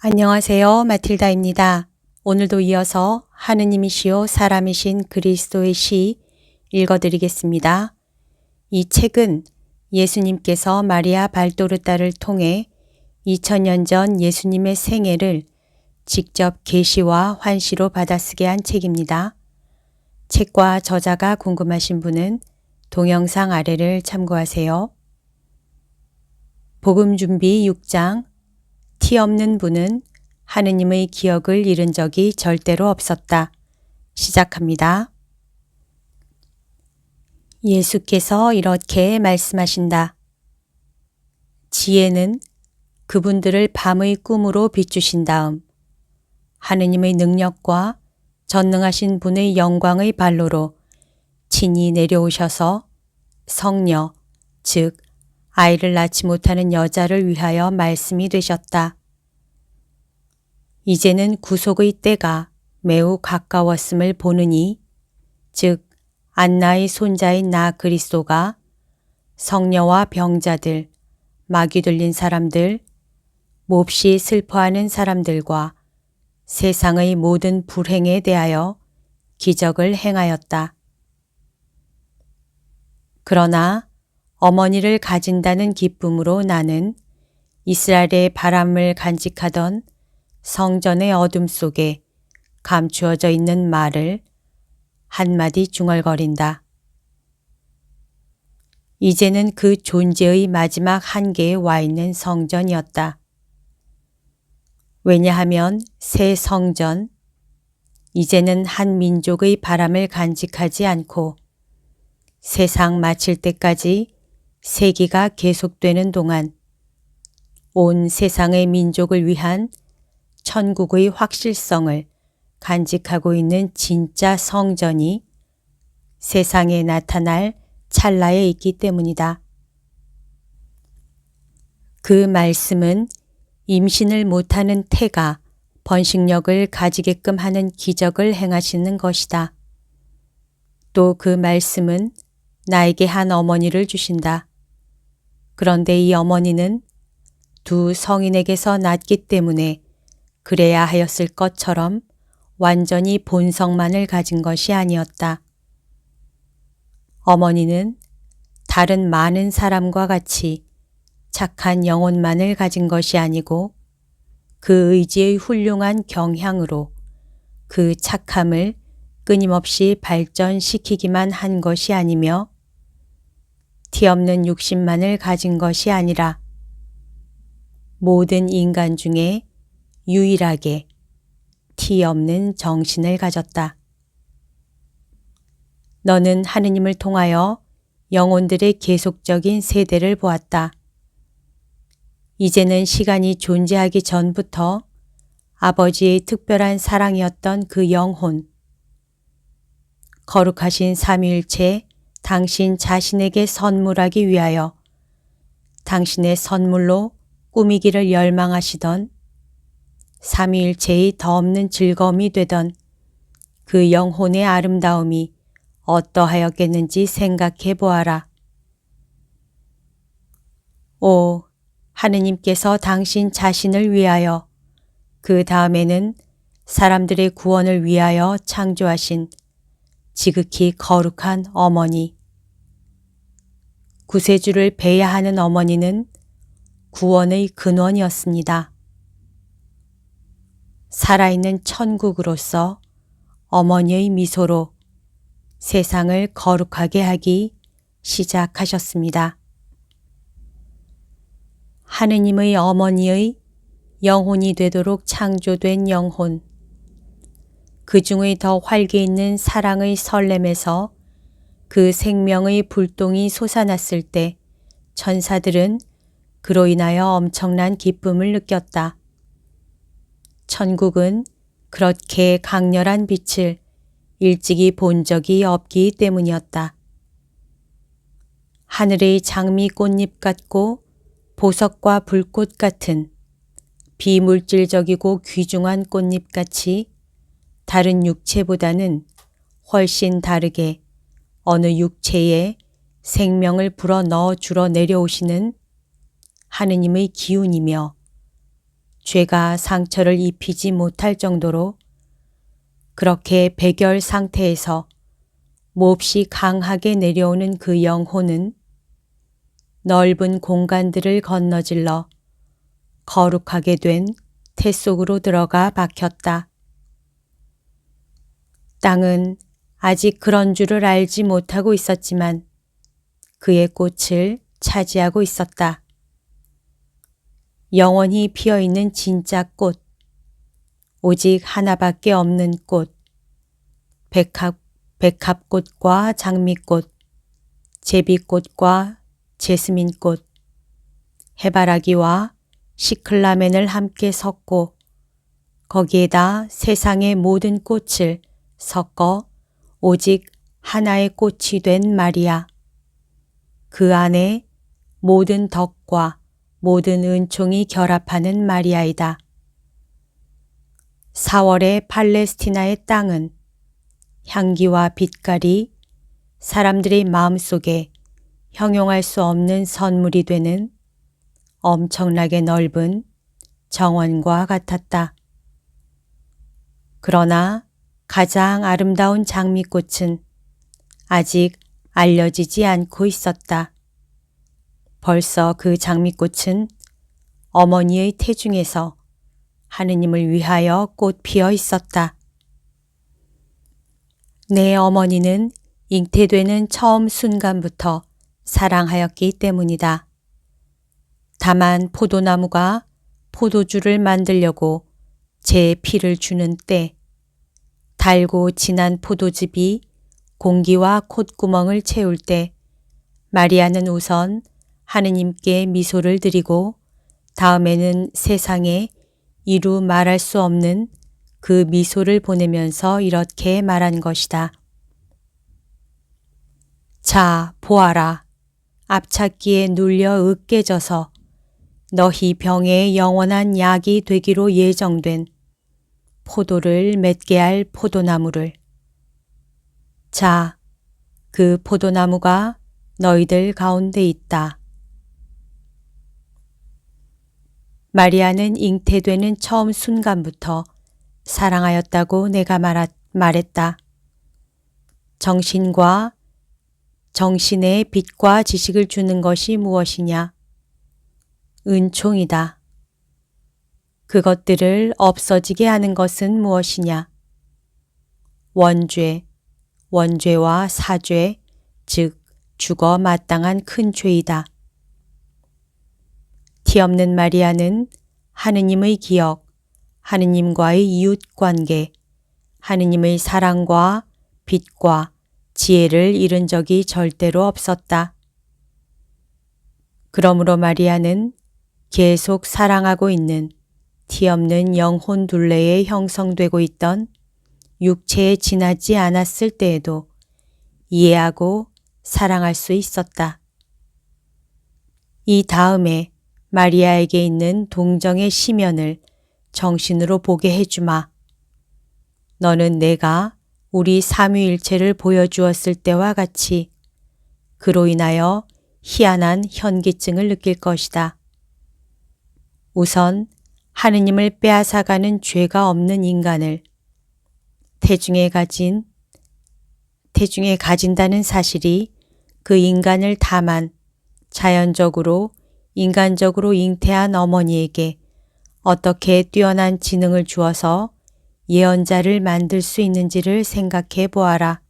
안녕하세요. 마틸다입니다. 오늘도 이어서 하느님이시요 사람이신 그리스도의 시 읽어드리겠습니다. 이 책은 예수님께서 마리아 발도르다를 통해 2000년 전 예수님의 생애를 직접 계시와 환시로 받아쓰게 한 책입니다. 책과 저자가 궁금하신 분은 동영상 아래를 참고하세요. 복음 준비 6장 티 없는 분은 하느님의 기억을 잃은 적이 절대로 없었다. 시작합니다. 예수께서 이렇게 말씀하신다. 지혜는 그분들을 밤의 꿈으로 비추신 다음 하느님의 능력과 전능하신 분의 영광의 발로로 친히 내려오셔서 성녀, 즉 아이를 낳지 못하는 여자를 위하여 말씀이 되셨다. 이제는 구속의 때가 매우 가까웠음을 보느니 즉 안나의 손자인 나 그리스도가 성녀와 병자들, 마귀 들린 사람들, 몹시 슬퍼하는 사람들과 세상의 모든 불행에 대하여 기적을 행하였다. 그러나 어머니를 가진다는 기쁨으로 나는 이스라엘의 바람을 간직하던 성전의 어둠 속에 감추어져 있는 말을 한마디 중얼거린다. 이제는 그 존재의 마지막 한계에 와 있는 성전이었다. 왜냐하면 새 성전, 이제는 한 민족의 바람을 간직하지 않고 세상 마칠 때까지 세기가 계속되는 동안 온 세상의 민족을 위한 천국의 확실성을 간직하고 있는 진짜 성전이 세상에 나타날 찰나에 있기 때문이다. 그 말씀은 임신을 못하는 태가 번식력을 가지게끔 하는 기적을 행하시는 것이다. 또 그 말씀은 나에게 한 어머니를 주신다. 그런데 이 어머니는 두 성인에게서 낳기 때문에 그래야 하였을 것처럼 완전히 본성만을 가진 것이 아니었다. 어머니는 다른 많은 사람과 같이 착한 영혼만을 가진 것이 아니고 그 의지의 훌륭한 경향으로 그 착함을 끊임없이 발전시키기만 한 것이 아니며 티 없는 육신만을 가진 것이 아니라 모든 인간 중에 유일하게 티 없는 정신을 가졌다. 너는 하느님을 통하여 영혼들의 계속적인 세대를 보았다. 이제는 시간이 존재하기 전부터 아버지의 특별한 사랑이었던 그 영혼, 거룩하신 삼위일체 당신 자신에게 선물하기 위하여 당신의 선물로 꾸미기를 열망하시던 삼위일체의 더없는 즐거움이 되던 그 영혼의 아름다움이 어떠하였겠는지 생각해 보아라. 오, 하느님께서 당신 자신을 위하여 그 다음에는 사람들의 구원을 위하여 창조하신 지극히 거룩한 어머니. 구세주를 배야 하는 어머니는 구원의 근원이었습니다. 살아있는 천국으로서 어머니의 미소로 세상을 거룩하게 하기 시작하셨습니다. 하느님의 어머니의 영혼이 되도록 창조된 영혼, 그 중의 더 활기 있는 사랑의 설렘에서 그 생명의 불똥이 솟아났을 때 천사들은 그로 인하여 엄청난 기쁨을 느꼈다. 천국은 그렇게 강렬한 빛을 일찍이 본 적이 없기 때문이었다. 하늘의 장미 꽃잎 같고 보석과 불꽃 같은 비물질적이고 귀중한 꽃잎같이 다른 육체보다는 훨씬 다르게 어느 육체에 생명을 불어 넣어 주러 내려오시는 하느님의 기운이며 죄가 상처를 입히지 못할 정도로 그렇게 백열 상태에서 몹시 강하게 내려오는 그 영혼은 넓은 공간들을 건너질러 거룩하게 된 태 속으로 들어가 박혔다. 땅은 아직 그런 줄을 알지 못하고 있었지만 그의 꽃을 차지하고 있었다. 영원히 피어있는 진짜 꽃, 오직 하나밖에 없는 꽃, 백합꽃과 장미꽃, 제비꽃과 제스민꽃, 해바라기와 시클라멘을 함께 섞고 거기에다 세상의 모든 꽃을 섞어 오직 하나의 꽃이 된 마리아. 그 안에 모든 덕과 모든 은총이 결합하는 마리아이다. 4월의 팔레스티나의 땅은 향기와 빛깔이 사람들의 마음속에 형용할 수 없는 선물이 되는 엄청나게 넓은 정원과 같았다. 그러나 가장 아름다운 장미꽃은 아직 알려지지 않고 있었다. 벌써 그 장미꽃은 어머니의 태중에서 하느님을 위하여 꽃 피어 있었다. 내 어머니는 잉태되는 처음 순간부터 사랑하였기 때문이다. 다만 포도나무가 포도주를 만들려고 제 피를 주는 때 달고 진한 포도즙이 공기와 콧구멍을 채울 때 마리아는 우선 하느님께 미소를 드리고 다음에는 세상에 이루 말할 수 없는 그 미소를 보내면서 이렇게 말한 것이다. 자, 보아라. 앞찾기에 눌려 으깨져서 너희 병에 영원한 약이 되기로 예정된 포도를 맺게 할 포도나무를. 자, 그 포도나무가 너희들 가운데 있다. 마리아는 잉태되는 처음 순간부터 사랑하였다고 내가 말했다. 정신의 빛과 지식을 주는 것이 무엇이냐? 은총이다. 그것들을 없어지게 하는 것은 무엇이냐? 원죄와 사죄, 즉 죽어 마땅한 큰 죄이다. 티 없는 마리아는 하느님의 기억, 하느님과의 이웃관계, 하느님의 사랑과 빛과 지혜를 잃은 적이 절대로 없었다. 그러므로 마리아는 계속 사랑하고 있는 티 없는 영혼 둘레에 형성되고 있던 육체에 지나지 않았을 때에도 이해하고 사랑할 수 있었다. 이 다음에 마리아에게 있는 동정의 시면을 정신으로 보게 해주마. 너는 내가 우리 삼위일체를 보여주었을 때와 같이 그로 인하여 희한한 현기증을 느낄 것이다. 우선 하느님을 빼앗아가는 죄가 없는 인간을 태중에 가진다는 사실이 그 인간을 다만 자연적으로 인간적으로 잉태한 어머니에게 어떻게 뛰어난 지능을 주어서 예언자를 만들 수 있는지를 생각해 보아라.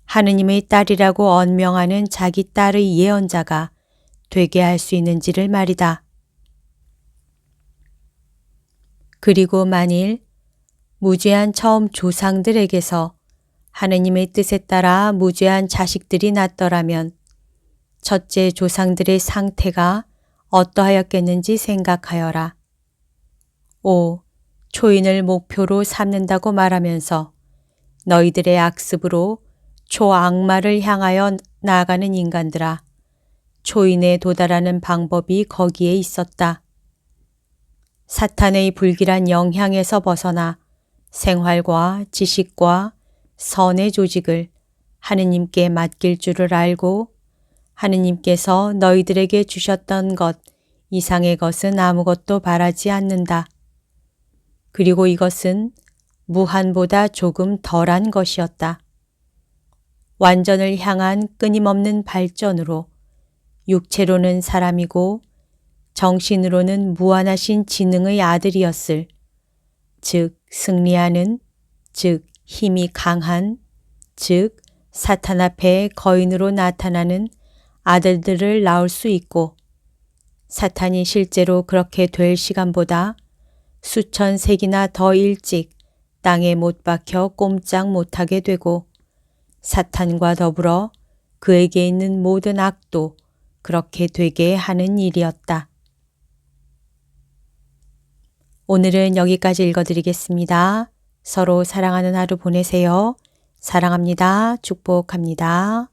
하느님의 딸이라고 언명하는 자기 딸의 예언자가 되게 할 수 있는지를 말이다. 그리고 만일 무죄한 처음 조상들에게서 하느님의 뜻에 따라 무죄한 자식들이 났더라면 첫째 조상들의 상태가 어떠하였겠는지 생각하여라. 초인을 목표로 삼는다고 말하면서 너희들의 악습으로 초악마를 향하여 나아가는 인간들아, 초인에 도달하는 방법이 거기에 있었다. 사탄의 불길한 영향에서 벗어나 생활과 지식과 선의 조직을 하느님께 맡길 줄을 알고 하느님께서 너희들에게 주셨던 것 이상의 것은 아무것도 바라지 않는다. 그리고 이것은 무한보다 조금 덜한 것이었다. 완전을 향한 끊임없는 발전으로 육체로는 사람이고 정신으로는 무한하신 지능의 아들이었을, 즉 승리하는, 즉 힘이 강한, 즉 사탄 앞에 거인으로 나타나는 아들들을 낳을 수 있고, 사탄이 실제로 그렇게 될 시간보다 수천 세기나 더 일찍 땅에 못 박혀 꼼짝 못하게 되고, 사탄과 더불어 그에게 있는 모든 악도 그렇게 되게 하는 일이었다. 오늘은 여기까지 읽어드리겠습니다. 서로 사랑하는 하루 보내세요. 사랑합니다. 축복합니다.